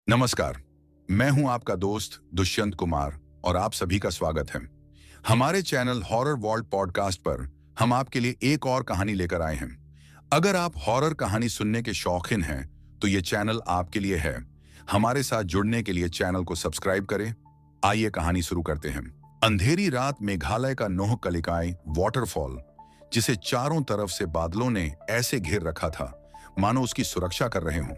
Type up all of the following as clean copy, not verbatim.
नमस्कार। मैं हूं आपका दोस्त दुष्यंत कुमार और आप सभी का स्वागत है हमारे चैनल हॉरर वर्ल्ड पॉडकास्ट पर। हम आपके लिए एक और कहानी लेकर आए हैं। अगर आप हॉरर कहानी सुनने के शौकीन हैं तो ये चैनल आपके लिए है। हमारे साथ जुड़ने के लिए चैनल को सब्सक्राइब करें। आइए कहानी शुरू करते हैं। अंधेरी रात मेघालय का नोहकलिकाई वाटरफॉल, जिसे चारों तरफ से बादलों ने ऐसे घेर रखा था मानो उसकी सुरक्षा कर रहे हों।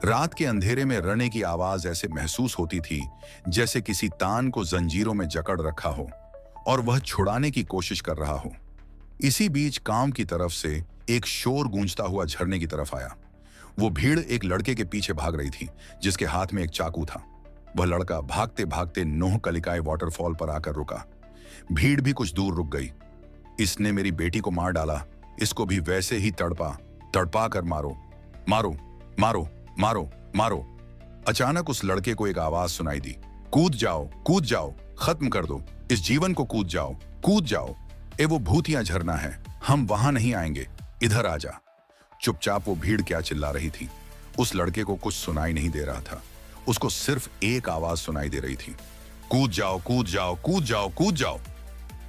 रात के अंधेरे में रने की आवाज ऐसे महसूस होती थी जैसे किसी तान को जंजीरों में जकड़ रखा हो और वह छुड़ाने की कोशिश कर रहा हो। इसी बीच काम की तरफ से एक शोर गूंजता हुआ झरने की तरफ आया। वो भीड़ एक लड़के के पीछे भाग रही थी जिसके हाथ में एक चाकू था। वह लड़का भागते भागते नोहकलिकाई वाटरफॉल पर आकर रुका। भीड़ भी कुछ दूर रुक गई। इसने मेरी बेटी को मार डाला, इसको भी वैसे ही तड़पा तड़पा कर मारो, मारो, मारो, मारो, मारो। अचानक उस लड़के को एक आवाज सुनाई दी, कूद जाओ, कूद जाओ, खत्म कर दो इस जीवन को, कूद जाओ, कूद जाओ। वो भूतिया झरना है, हम वहां नहीं आएंगे, इधर आ जा। चुपचाप वो भीड़ क्या चिल्ला रही थी। उस लड़के को कुछ सुनाई नहीं दे रहा था। उसको सिर्फ एक आवाज सुनाई दे रही थी, कूद जाओ, कूद जाओ, कूद जाओ, कूद जाओ।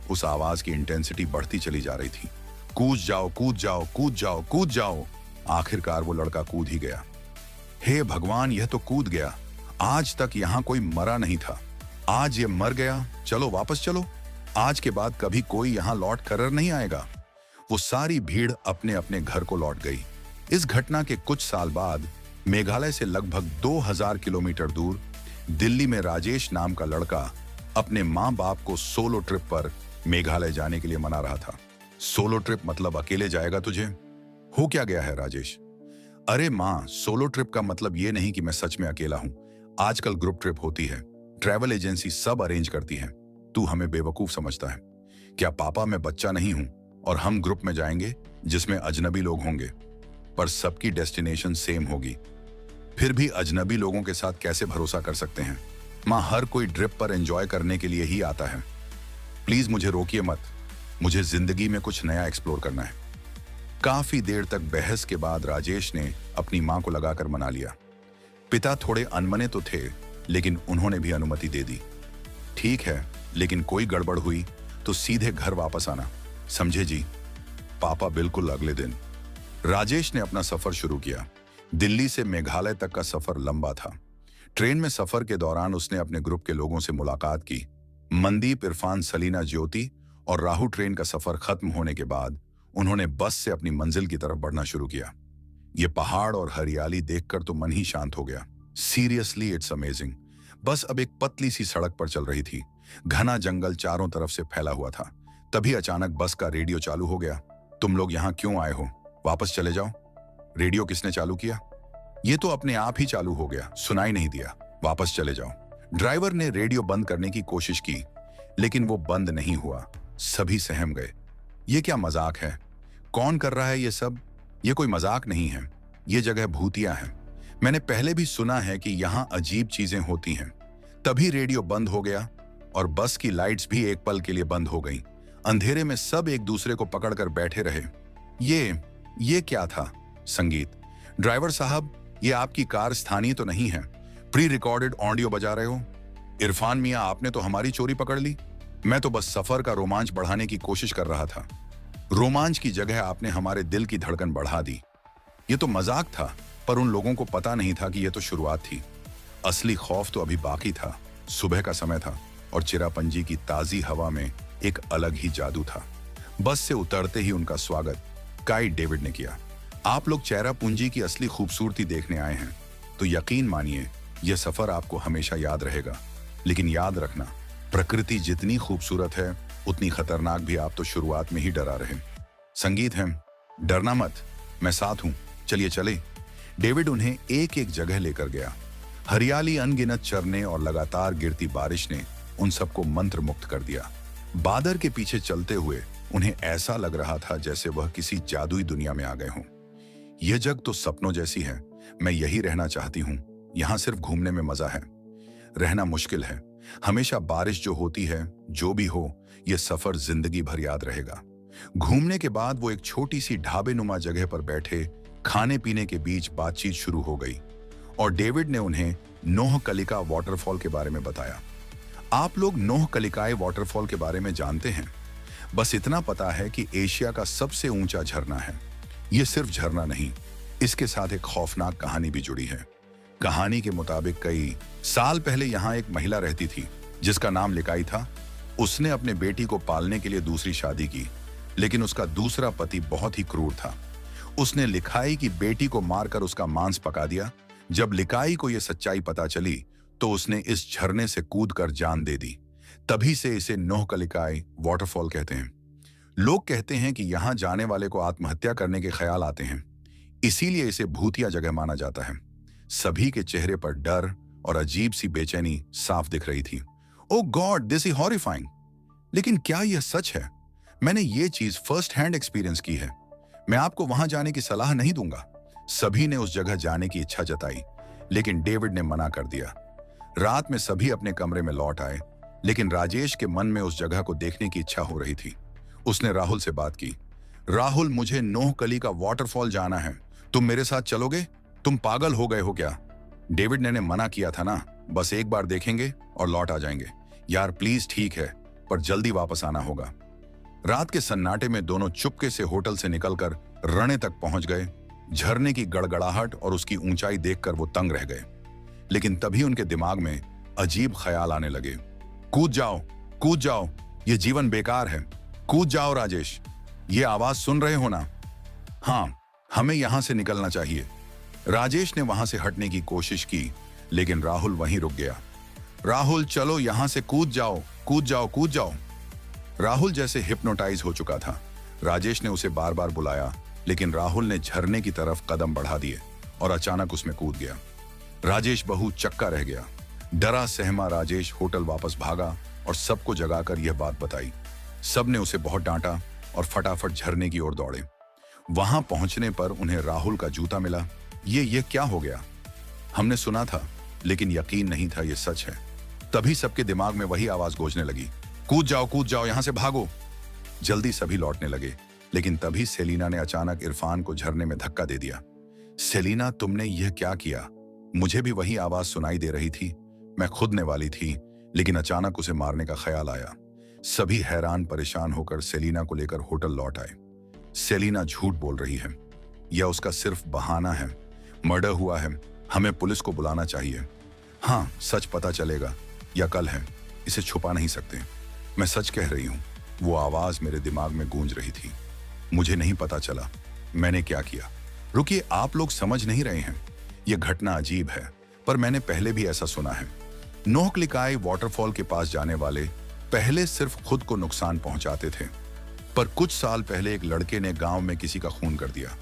उस आवाज की इंटेंसिटी बढ़ती चली जा रही थी। कूद जाओ, कूद जाओ, कूद जाओ, कूद जाओ। आखिरकार वो लड़का कूद ही गया। हे भगवान, यह तो कूद गया। आज तक यहां कोई मरा नहीं था, आज ये मर गया। चलो वापस चलो, आज के बाद कभी कोई यहां लौट कर नहीं आएगा। वो सारी भीड़ अपने अपने घर को लौट गई। इस घटना के कुछ साल बाद मेघालय से लगभग 2000 किलोमीटर दूर दिल्ली में राजेश नाम का लड़का अपने माँ बाप को सोलो ट्रिप पर मेघालय जाने के लिए मना रहा था। सोलो ट्रिप मतलब अकेले जाएगा तुझे? हो क्या गया है राजेश? अरे माँ, सोलो ट्रिप का मतलब ये नहीं कि मैं सच में अकेला हूं। आजकल ग्रुप ट्रिप होती है, ट्रैवल एजेंसी सब अरेंज करती है। तू हमें बेवकूफ समझता है क्या? पापा, मैं बच्चा नहीं हूं और हम ग्रुप में जाएंगे जिसमें अजनबी लोग होंगे, पर सबकी डेस्टिनेशन सेम होगी। फिर भी अजनबी लोगों के साथ कैसे भरोसा कर सकते हैं? माँ, हर कोई ट्रिप पर एंजॉय करने के लिए ही आता है। प्लीज मुझे रोकिए मत, मुझे जिंदगी में कुछ नया एक्सप्लोर करना है। काफी देर तक बहस के बाद राजेश ने अपनी मां को लगाकर मना लिया। पिता थोड़े अनमने तो थे, लेकिन उन्होंने भी अनुमति दे दी। ठीक है, लेकिन कोई गड़बड़ हुई तो सीधे घर वापस आना, समझे जी? पापा बिल्कुल। अगले दिन राजेश ने अपना सफर शुरू किया। दिल्ली से मेघालय तक का सफर लंबा था। ट्रेन में सफर के दौरान उसने अपने ग्रुप के लोगों से मुलाकात की। मनदीप, इरफान, सलीना, ज्योति और राहु। ट्रेन का सफर खत्म होने के बाद उन्होंने बस से अपनी मंजिल की तरफ बढ़ना शुरू किया। ये पहाड़ और हरियाली देखकर तो मन ही शांत हो गया। Seriously, it's amazing. बस अब एक पतली सी सड़क पर चल रही थी। घना जंगल चारों तरफ से फैला हुआ था। तभी अचानक बस का रेडियो चालू हो गया। तुम लोग यहाँ क्यों आए हो? वापस चले जाओ। रेडियो किसने चालू किया? ये तो अपने आप ही चालू हो गया, सुनाई नहीं दिया। वापस चले जाओ। ड्राइवर ने रेडियो बंद करने की कोशिश की, लेकिन वो बंद नहीं हुआ। सभी सहम गए। ये क्या मजाक है? कौन कर रहा है ये सब? ये कोई मजाक नहीं है, ये जगह भूतिया है। मैंने पहले भी सुना है कि यहाँ अजीब चीजें होती हैं। तभी रेडियो बंद हो गया और बस की लाइट्स भी एक पल के लिए बंद हो गईं। अंधेरे में सब एक दूसरे को पकड़कर बैठे रहे। ये क्या था? संगीत। ड्राइवर साहब, ये आपकी कार स्थानीय तो नहीं है? प्री रिकॉर्डेड ऑडियो बजा रहे हो? इरफान मियाँ, आपने तो हमारी चोरी पकड़ ली। मैं तो बस सफर का रोमांच बढ़ाने की कोशिश कर रहा था। रोमांच की जगह आपने हमारे दिल की धड़कन बढ़ा दी। ये तो मजाक था, पर उन लोगों को पता नहीं था कि ये तो शुरुआत थी। असली खौफ तो अभी बाकी था। सुबह का समय था और चिरापंजी की ताजी हवा में एक अलग ही जादू था। बस से उतरते ही उनका स्वागत काई डेविड ने किया। आप लोग चेरापूंजी की असली खूबसूरती देखने आए हैं, तो यकीन मानिए यह सफर आपको हमेशा याद रहेगा। लेकिन याद रखना, प्रकृति जितनी खूबसूरत है उतनी खतरनाक भी। आप तो शुरुआत में ही डरा रहे। संगीत है, डरना मत, मैं साथ हूं, चलिए चले। डेविड उन्हें एक एक जगह लेकर गया। हरियाली, अनगिनत चरने और लगातार गिरती बारिश ने उन सबको मंत्र मुक्त कर दिया। बादर के पीछे चलते हुए उन्हें ऐसा लग रहा था जैसे वह किसी जादुई दुनिया में आ गए हों। यह जग तो सपनों जैसी है, मैं यही रहना चाहती हूँ। यहाँ सिर्फ घूमने में मजा है, रहना मुश्किल है। हमेशा बारिश जो होती है, जो भी हो, यह सफर जिंदगी भर याद रहेगा। घूमने के बाद वो एक छोटी सी ढाबे नुमा जगह पर बैठे। खाने पीने के बीच बातचीत शुरू हो गई और डेविड ने उन्हें नोहकलिका वाटरफॉल के बारे में बताया। आप लोग नोहकलिकाई वाटरफॉल के बारे में जानते हैं? बस इतना पता है कि एशिया का सबसे ऊंचा झरना है। यह सिर्फ झरना नहीं, इसके साथ एक खौफनाक कहानी भी जुड़ी है। कहानी के मुताबिक कई साल पहले यहां एक महिला रहती थी जिसका नाम लिकाई था। उसने अपने बेटी को पालने के लिए दूसरी शादी की, लेकिन उसका दूसरा पति बहुत ही क्रूर था। उसने लिकाई की बेटी को मारकर उसका मांस पका दिया। जब लिकाई को यह सच्चाई पता चली तो उसने इस झरने से कूदकर जान दे दी। तभी से इसे नोहकलिकाई वाटरफॉल कहते हैं। लोग कहते हैं कि यहां जाने वाले को आत्महत्या करने के ख्याल आते हैं, इसीलिए इसे भूतिया जगह माना जाता है। सभी के चेहरे पर डर और अजीब सी बेचैनी साफ दिख रही थी। ओ गॉड, दिस इज हॉरिफाइंग। लेकिन क्या यह सच है? मैंने ये चीज फर्स्ट हैंड एक्सपीरियंस की है। मैं आपको वहां जाने की सलाह नहीं दूंगा। सभी ने उस जगह जाने की इच्छा जताई, लेकिन डेविड ने मना कर दिया। रात में सभी अपने कमरे में लौट आए, लेकिन राजेश के मन में उस जगह को देखने की इच्छा हो रही थी। उसने राहुल से बात की। राहुल, मुझे नोहकली का वाटरफॉल जाना है, तुम मेरे साथ चलोगे? तुम पागल हो गए हो क्या? डेविड ने मना किया था ना, बस एक बार देखेंगे और लौट आ जाएंगे। यार प्लीज, ठीक है, पर जल्दी वापस आना होगा। रात के सन्नाटे में दोनों चुपके से होटल से निकलकर रणे तक पहुंच गए। झरने की गड़गड़ाहट और उसकी ऊंचाई देखकर वो तंग रह गए, लेकिन तभी उनके दिमाग में अजीब ख्याल आने लगे। कूद जाओ, कूद जाओ, ये जीवन बेकार है। कूद जाओ राजेश, ये आवाज सुन रहे हो ना? हाँ, हमें यहां से निकलना चाहिए। राजेश ने वहां से हटने की कोशिश की, लेकिन राहुल वहीं रुक गया। राहुल, चलो यहां से कूद जाओ, कूद जाओ, कूद जाओ। राहुल जैसे हिप्नोटाइज हो चुका था। राजेश ने उसे बार बार बुलाया, लेकिन राहुल ने झरने की तरफ कदम बढ़ा दिए और अचानक उसमें कूद गया। राजेश बहु चक्का रह गया। डरा सहमा राजेश होटल वापस भागा और सबको जगाकर यह बात बताई। सबने उसे बहुत डांटा और फटाफट झरने की ओर दौड़े। वहां पहुंचने पर उन्हें राहुल का जूता मिला। ये क्या हो गया? हमने सुना था, लेकिन यकीन नहीं था ये सच है। तभी सबके दिमाग में वही आवाज गूंजने लगी, कूद जाओ, यहां से भागो। जल्दी सभी लौटने लगे, लेकिन तभी सेलिना ने अचानक इरफान को झरने में धक्का दे दिया। सेलिना, तुमने यह क्या किया? मुझे भी वही आवाज सुनाई दे रही थी। मैं खुदने वाली थी, लेकिन अचानक उसे मारने का ख्याल आया। सभी हैरान परेशान होकर सेलिना को लेकर होटल लौट आए। सेलिना झूठ बोल रही है, यह उसका सिर्फ बहाना है। मर्डर हुआ है, हमें पुलिस को बुलाना चाहिए। हाँ, सच पता चलेगा या कल है, इसे छुपा नहीं सकते। मैं सच कह रही हूँ। वो आवाज मेरे दिमाग में गूंज रही थी। मुझे नहीं पता चला मैंने क्या किया। रुकिए, आप लोग समझ नहीं रहे हैं। यह घटना अजीब है, पर मैंने पहले भी ऐसा सुना है। नोहकलिकाई वाटरफॉल के पास जाने वाले पहले सिर्फ खुद को नुकसान पहुंचाते थे, पर कुछ साल पहले एक लड़के ने गांव में किसी का खून कर दिया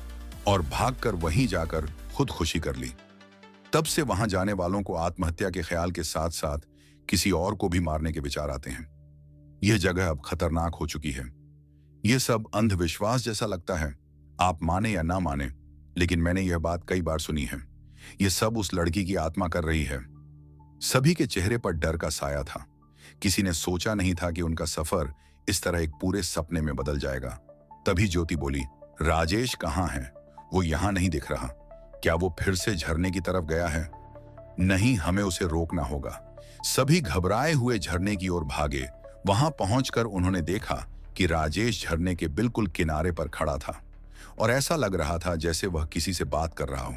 और भागकर वहीं जाकर खुदकुशी कर ली। तब से वहां जाने वालों को आत्महत्या के ख्याल के साथ साथ किसी और को भी मारने के विचार आते हैं। यह जगह अब खतरनाक हो चुकी है। यह सब अंधविश्वास जैसा लगता है, आप माने या ना माने, लेकिन मैंने यह बात कई बार सुनी है। यह सब उस लड़की की आत्मा कर रही है। सभी के चेहरे पर डर का साया था। किसी ने सोचा नहीं था कि उनका सफर इस तरह एक पूरे सपने में बदल जाएगा। तभी ज्योति बोली, राजेश कहाँ है? वो यहां नहीं दिख रहा। क्या वो फिर से झरने की तरफ गया है? नहीं, हमें उसे रोकना होगा। सभी घबराए हुए झरने की ओर भागे। वहां पहुंचकर उन्होंने देखा कि राजेश झरने के बिल्कुल किनारे पर खड़ा था और ऐसा लग रहा था जैसे वह किसी से बात कर रहा हो।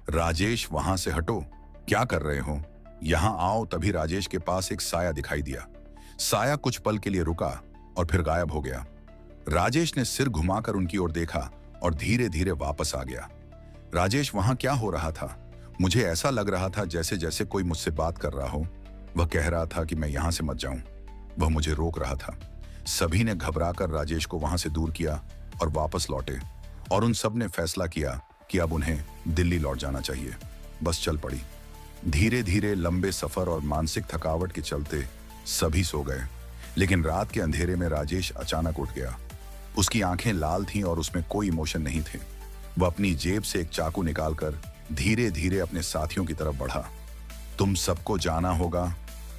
राजेश, वहां से हटो, क्या कर रहे हो? यहां आओ। तभी राजेश के पास एक साया दिखाई दिया। साया कुछ पल के लिए रुका और फिर गायब हो गया। राजेश ने सिर घुमाकर उनकी ओर देखा और धीरे धीरे वापस आ गया। राजेश, वहां क्या हो रहा था? मुझे ऐसा लग रहा था जैसे जैसे कोई मुझसे बात कर रहा हो। वह कह रहा था कि मैं यहां से मत जाऊं। वह मुझे रोक रहा था। सभी ने घबराकर राजेश को वहां से दूर किया और वापस लौटे, और उन सब ने फैसला किया कि अब उन्हें दिल्ली लौट जाना चाहिए। बस चल पड़ी। धीरे धीरे लंबे सफर और मानसिक थकावट के चलते सभी सो गए, लेकिन रात के अंधेरे में राजेश अचानक उठ गया। उसकी आंखें लाल थीं और उसमें कोई इमोशन नहीं थे। वह अपनी जेब से एक चाकू निकालकर धीरे धीरे अपने साथियों की तरफ बढ़ा। तुम सबको जाना होगा,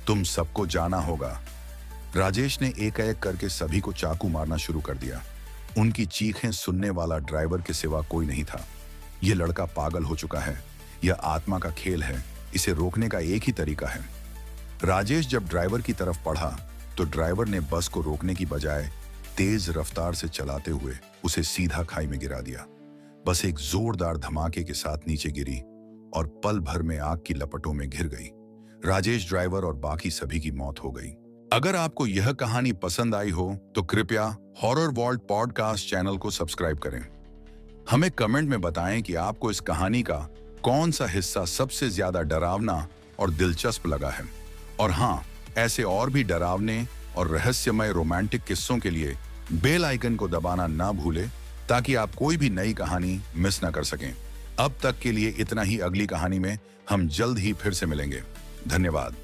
तुम सबको जाना होगा। राजेश ने एक एक करके सभी को चाकू मारना शुरू कर दिया। उनकी चीखें सुनने वाला ड्राइवर के सिवा कोई नहीं था। यह लड़का पागल हो चुका है। यह आत्मा का खेल है। इसे रोकने का एक ही तरीका है। राजेश जब ड्राइवर की तरफ बढ़ा तो ड्राइवर ने बस को रोकने की बजाय तेज रफ्तार से चलाते हुए उसे सीधा खाई में गिरा दिया। बस एक जोरदार धमाके के साथ नीचे गिरी और पल भर में आग की लपटों में घिर गई। राजेश, ड्राइवर और बाकी सभी की मौत हो गई। अगर आपको यह कहानी पसंद आई हो तो कृपया हॉरर वॉल्ट पॉडकास्ट चैनल को सब्सक्राइब करें। हमें कमेंट में बताएं कि आपको इस कहानी का कौन सा हिस्सा सबसे ज्यादा डरावना और दिलचस्प लगा है। और हाँ, ऐसे और भी डरावने और रहस्यमय रोमांटिक किस्सों के लिए बेल आइकन को दबाना ना भूलें ताकि आप कोई भी नई कहानी मिस ना कर सकें। अब तक के लिए इतना ही। अगली कहानी में हम जल्द ही फिर से मिलेंगे। धन्यवाद।